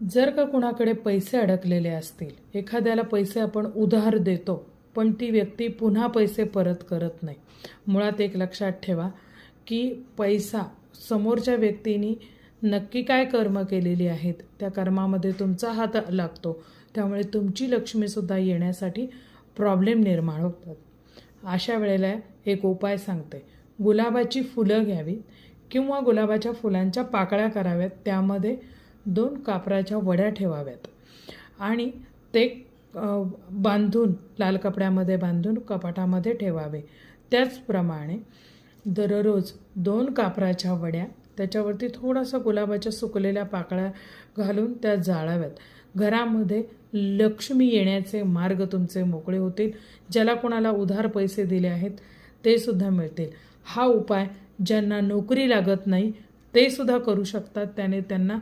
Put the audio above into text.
जर का कुणाकडे पैसे अडकलेले असतील, एखाद्याला पैसे आपण उधार देतो पण ती व्यक्ती पुन्हा पैसे परत करत नाही. मुळात एक लक्षात ठेवा की पैसा समोरच्या व्यक्तीने नक्की काय कर्म केलेली आहेत त्या कर्मामध्ये तुमचा हात लागतो, त्यामुळे तुमची लक्ष्मीसुद्धा येण्यासाठी प्रॉब्लेम निर्माण होतात. अशा वेळेला एक उपाय सांगते. गुलाबाची फुलं घ्यावीत किंवा गुलाबाच्या फुलांच्या पाकळ्या कराव्यात, त्यामध्ये 2 कापराच्या वड्या ठेवाव्यात आणि ते बांधून लाल कपड्यामध्ये बांधून कपाटामध्ये ठेवावे. त्याचप्रमाणे दररोज 2 कापराच्या वड्या त्याच्यावरती थोडासा गुलाबाच्या सुकलेल्या पाकळ्या घालून त्या जाळाव्यात. घरामध्ये लक्ष्मी येण्याचे मार्ग तुमचे मोकळे होतील. ज्याला कोणाला उधार पैसे दिले आहेत ते सुद्धा मिळतील. हा उपाय ज्यांना नोकरी लागत नाही ते सुद्धा करू शकतात. त्याने त्यांना